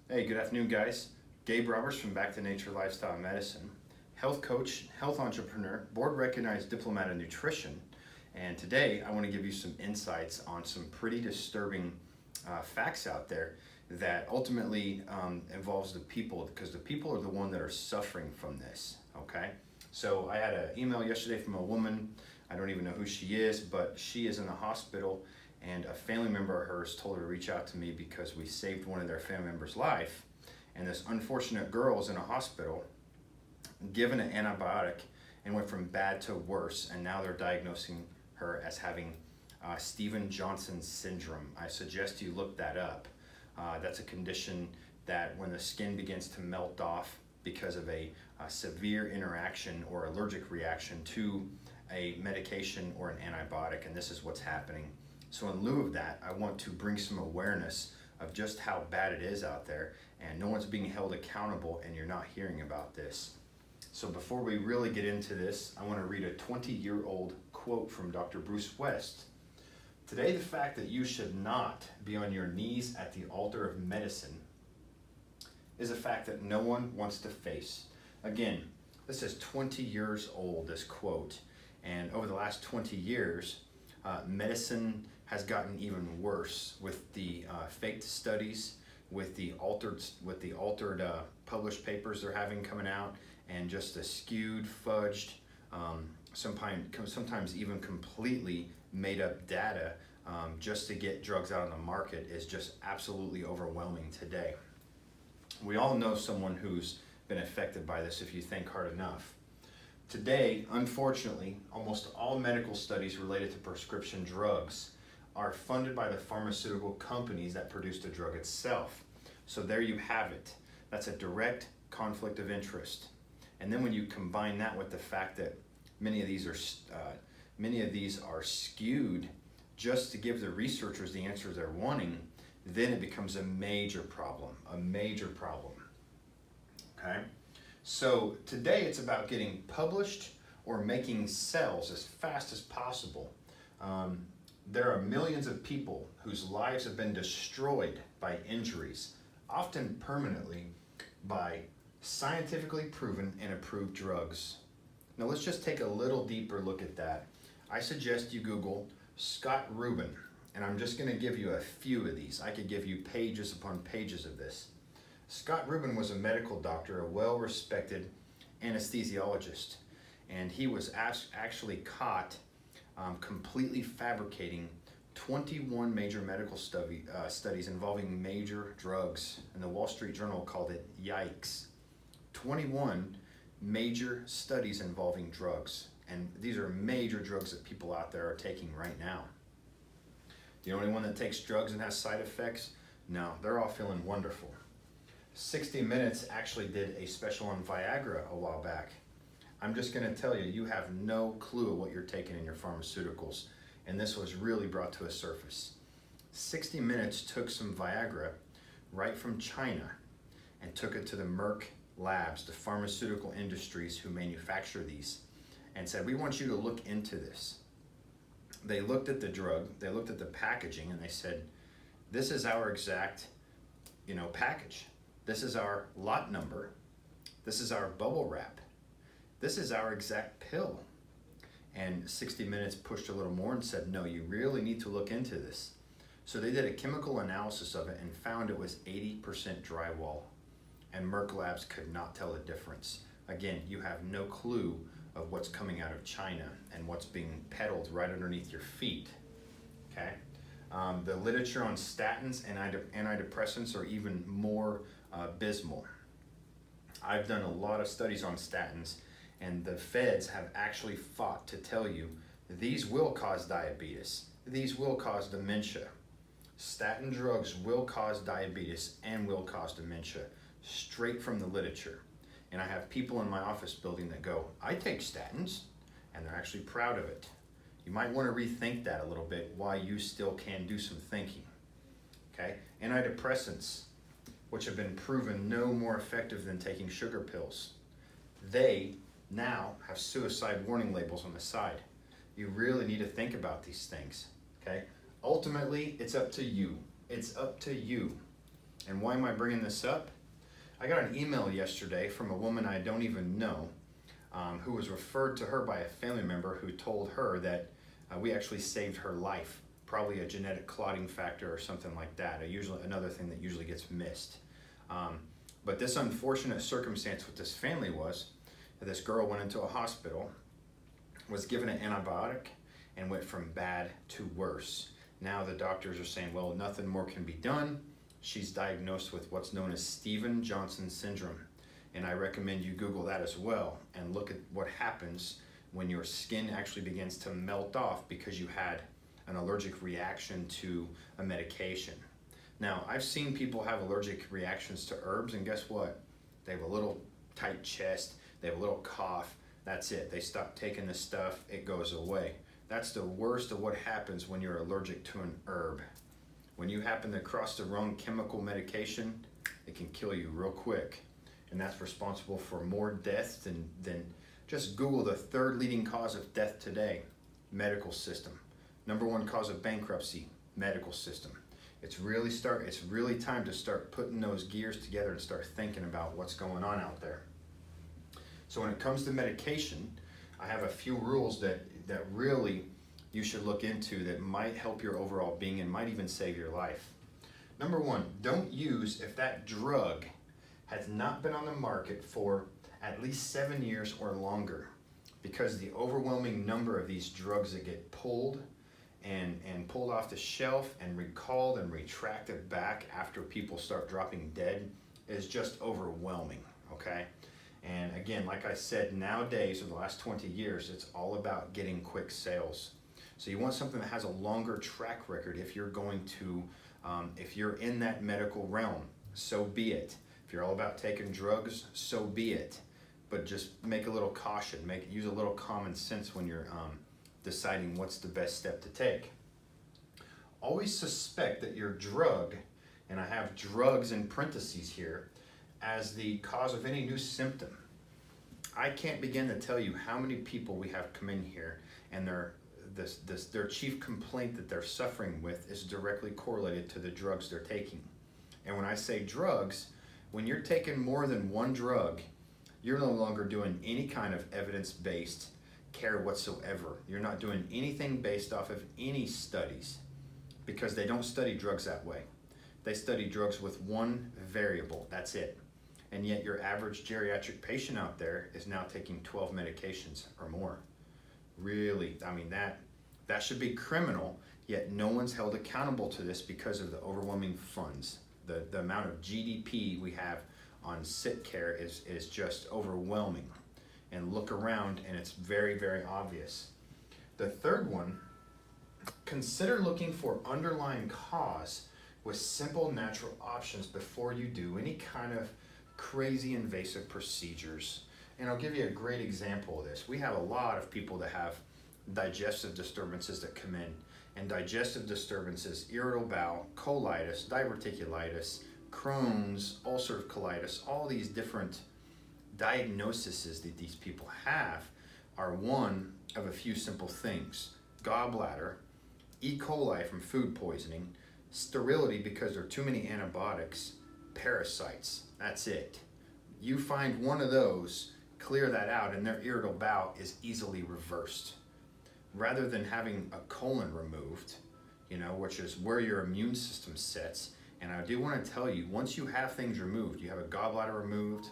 Hey, good afternoon, guys. Gabe Roberts from Back to Nature Lifestyle Medicine, health coach, health entrepreneur, board recognized diplomat of nutrition. And today I want to give you some insights on some pretty disturbing facts out there that ultimately involves the people, because the people are the one that are suffering from this. Okay, so I had an email yesterday from a woman. I don't even know who she is, but she is in the hospital, and a family member of hers told her to reach out to me because we saved one of their family members' life. And this unfortunate girl is in a hospital, given an antibiotic, and went from bad to worse. And now they're diagnosing her as having Stevens-Johnson syndrome. I suggest you look that up. That's a condition that when the skin begins to melt off because of a severe interaction or allergic reaction to a medication or an antibiotic, and this is what's happening. So in lieu of that, I want to bring some awareness of just how bad it is out there, and no one's being held accountable, and you're not hearing about this. So before we really get into this, I want to read a 20-year-old quote from Dr. Bruce West. Today, the fact that you should not be on your knees at the altar of medicine is a fact that no one wants to face. Again, this is 20 years old, this quote, and over the last 20 years, medicine has gotten even worse with the faked studies, with the altered published papers they're having coming out, and just the skewed, fudged, sometimes even completely made up data just to get drugs out on the market is just absolutely overwhelming today. We all know someone who's been affected by this if you think hard enough. Today, unfortunately, almost all medical studies related to prescription drugs are funded by the pharmaceutical companies that produce the drug itself. So there you have it. That's a direct conflict of interest. And then when you combine that with the fact that many of these are skewed just to give the researchers the answers they're wanting, then it becomes a major problem, okay? So today it's about getting published or making sales as fast as possible. There are millions of people whose lives have been destroyed by injuries, often permanently, by scientifically proven and approved drugs. Now let's just take a little deeper look at that. I suggest you Google Scott Rubin, and I'm just going to give you a few of these. I could give you pages upon pages of this. Scott Rubin was a medical doctor, a well-respected anesthesiologist, and he was actually caught completely fabricating 21 major medical studies involving major drugs, and the Wall Street Journal called it yikes. 21 major studies involving drugs, and these are major drugs that people out there are taking right now. The only one that takes drugs and has side effects? No, they're all feeling wonderful. 60 Minutes actually did a special on Viagra a while back. I'm just going to tell you, you have no clue what you're taking in your pharmaceuticals, and this was really brought to a surface. 60 Minutes took some Viagra right from China and took it to the Merck labs, the pharmaceutical industries who manufacture these, and said, we want you to look into this. They looked at the drug, they looked at the packaging, and they said, this is our exact, package. This is our lot number. This is our bubble wrap. This is our exact pill. And 60 Minutes pushed a little more and said, no, you really need to look into this. So they did a chemical analysis of it and found it was 80% drywall. And Merck Labs could not tell the difference. Again, you have no clue of what's coming out of China and what's being peddled right underneath your feet, okay? The literature on statins and antidepressants are even more abysmal. I've done a lot of studies on statins, and the feds have actually fought to tell you these will cause diabetes, these will cause dementia. Statin drugs will cause diabetes and will cause dementia, straight from the literature. And I have people in my office building that go, I take statins, and they're actually proud of it. You might want to rethink that a little bit, why you still can do some thinking, okay? Antidepressants, which have been proven no more effective than taking sugar pills, they now have suicide warning labels on the side. You really need to think about these things, okay? Ultimately, it's up to you. It's up to you. And why am I bringing this up? I got an email yesterday from a woman I don't even know, who was referred to her by a family member who told her that we actually saved her life, probably a genetic clotting factor or something like that, another thing that usually gets missed. But this unfortunate circumstance with this family was that this girl went into a hospital, was given an antibiotic, and went from bad to worse. Now the doctors are saying, well, nothing more can be done. She's diagnosed with what's known as Stevens-Johnson syndrome. And I recommend you Google that as well and look at what happens when your skin actually begins to melt off because you had an allergic reaction to a medication. Now, I've seen people have allergic reactions to herbs, and guess what? They have a little tight chest, they have a little cough, that's it. They stop taking this stuff, it goes away. That's the worst of what happens when you're allergic to an herb. When you happen to cross the wrong chemical medication, it can kill you real quick. And that's responsible for more deaths than just Google the third leading cause of death today, medical system. Number one cause of bankruptcy, medical system. It's really time to start putting those gears together and start thinking about what's going on out there. So when it comes to medication, I have a few rules that really you should look into that might help your overall being and might even save your life. Number one, don't use if that drug has not been on the market for at least 7 years or longer, because the overwhelming number of these drugs that get pulled and pulled off the shelf and recalled and retracted back after people start dropping dead is just overwhelming, okay? And again, like I said, nowadays, or the last 20 years, it's all about getting quick sales. So you want something that has a longer track record if you're going to, if you're in that medical realm, so be it. If you're all about taking drugs, so be it. But just make a little caution, use a little common sense when you're deciding what's the best step to take. Always suspect that your drug, and I have drugs in parentheses here, as the cause of any new symptom. I can't begin to tell you how many people we have come in here and their chief complaint that they're suffering with is directly correlated to the drugs they're taking. And when I say drugs, when you're taking more than one drug, you're no longer doing any kind of evidence-based care whatsoever. You're not doing anything based off of any studies, because they don't study drugs that way. They study drugs with one variable, that's it. And yet your average geriatric patient out there is now taking 12 medications or more. Really, I mean, that should be criminal, yet no one's held accountable to this because of the overwhelming funds. The amount of GDP we have on sick care is just overwhelming. And look around and it's very, very obvious. The third one, consider looking for underlying cause with simple natural options before you do any kind of crazy invasive procedures. And I'll give you a great example of this. We have a lot of people that have digestive disturbances that come in, and digestive disturbances, irritable bowel, colitis, diverticulitis, Crohn's, ulcerative colitis, all these different diagnoses that these people have are one of a few simple things. Gallbladder, E. coli from food poisoning, sterility because there are too many antibiotics, parasites, that's it. You find one of those, clear that out, and their irritable bowel is easily reversed. Rather than having a colon removed, which is where your immune system sits. And I do want to tell you, once you have things removed, you have a gallbladder removed,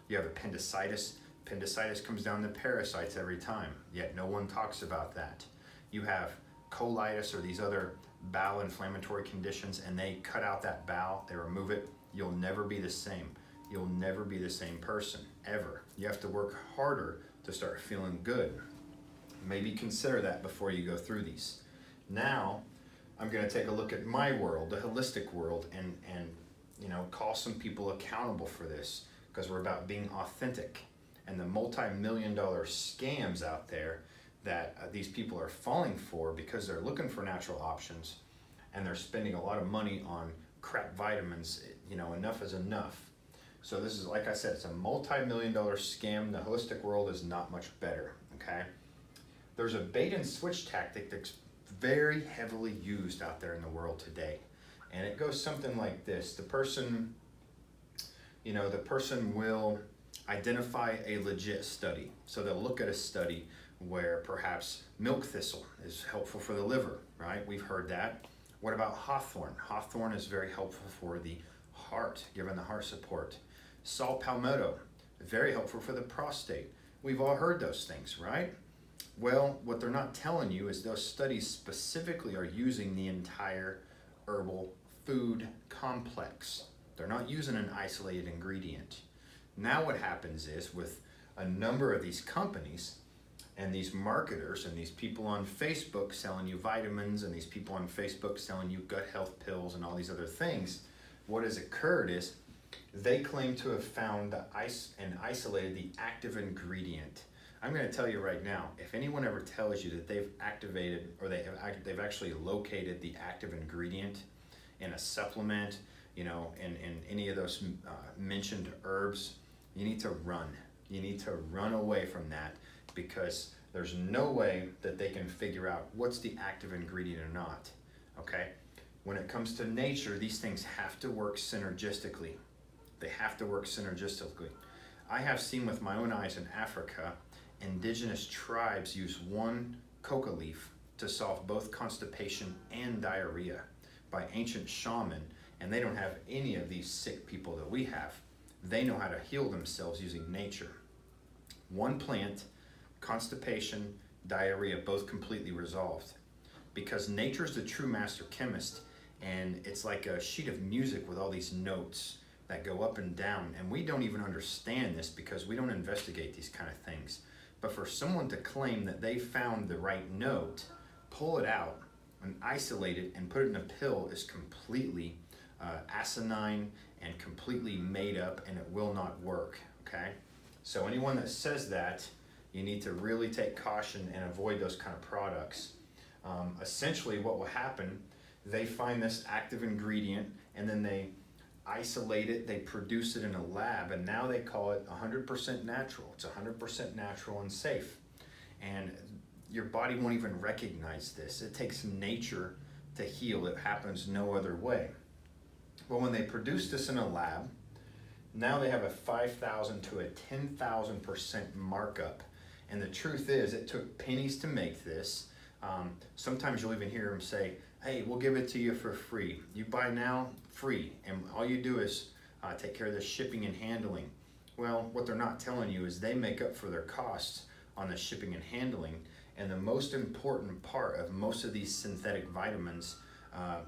you have appendicitis. Appendicitis comes down to parasites every time, yet no one talks about that. You have colitis or these other bowel inflammatory conditions, and they cut out that bowel, they remove it, you'll never be the same. You'll never be the same person, ever. You have to work harder to start feeling good. Maybe consider that before you go through these. Now, I'm going to take a look at my world, the holistic world, and call some people accountable for this, because we're about being authentic. And the multi-million-dollar scams out there that these people are falling for because they're looking for natural options, and they're spending a lot of money on crap vitamins. Enough is enough. So this is, like I said, it's a multi-million-dollar scam. The holistic world is not much better, okay? There's a bait and switch tactic that's very heavily used out there in the world today. And it goes something like this. The person will identify a legit study. So they'll look at a study where perhaps milk thistle is helpful for the liver, right? We've heard that. What about hawthorn? Hawthorn is very helpful for the heart, giving the heart support. Saw palmetto, very helpful for the prostate. We've all heard those things, right? Well, what they're not telling you is those studies specifically are using the entire herbal food complex. They're not using an isolated ingredient. Now what happens is with a number of these companies and these marketers and these people on Facebook selling you vitamins and these people on Facebook selling you gut health pills and all these other things, what has occurred is they claim to have found and isolated the active ingredient. I'm going to tell you right now, if anyone ever tells you that they've activated or they've actually located the active ingredient in a supplement, in any of those mentioned herbs, you need to run. You need to run away from that, because there's no way that they can figure out what's the active ingredient or not, okay? When it comes to nature, these things have to work synergistically. They have to work synergistically. I have seen with my own eyes in Africa, indigenous tribes use one coca leaf to solve both constipation and diarrhea by ancient shaman, and they don't have any of these sick people that we have. They know how to heal themselves using nature. One plant, constipation, diarrhea, both completely resolved. Because nature's the true master chemist, and it's like a sheet of music with all these notes that go up and down, and we don't even understand this because we don't investigate these kind of things. But for someone to claim that they found the right note, pull it out and isolate it and put it in a pill is completely asinine and completely made up, and it will not work, okay? So anyone that says that, you need to really take caution and avoid those kind of products. Essentially what will happen, they find this active ingredient and then they isolate it, they produce it in a lab, and now they call it 100% natural. It's 100% natural and safe. And your body won't even recognize this. It takes nature to heal. It happens no other way. But when they produce this in a lab, now they have a 5,000 to a 10,000% markup. And the truth is, it took pennies to make this. Sometimes you'll even hear them say, hey, we'll give it to you for free. You buy now, free. And all you do is take care of the shipping and handling. Well, what they're not telling you is they make up for their costs on the shipping and handling. And the most important part of most of these synthetic vitamins,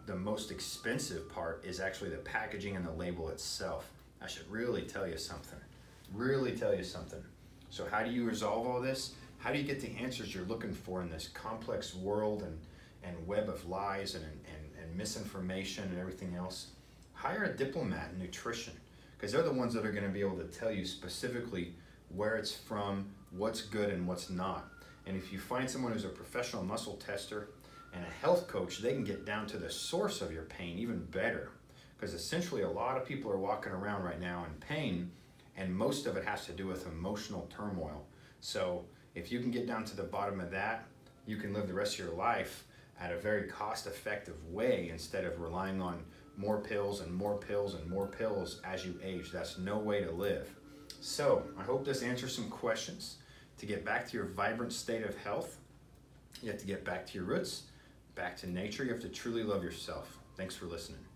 the most expensive part, is actually the packaging and the label itself. I should really tell you something. Really tell you something. So how do you resolve all this? How do you get the answers you're looking for in this complex world and web of lies and misinformation and everything else? Hire a diplomat in nutrition, because they're the ones that are going to be able to tell you specifically where it's from, what's good and what's not. And if you find someone who's a professional muscle tester and a health coach, they can get down to the source of your pain even better. Because essentially a lot of people are walking around right now in pain, and most of it has to do with emotional turmoil. So if you can get down to the bottom of that, you can live the rest of your life at a very cost-effective way instead of relying on more pills and more pills and more pills as you age. That's no way to live. So I hope this answers some questions. To get back to your vibrant state of health, you have to get back to your roots, back to nature. You have to truly love yourself. Thanks for listening.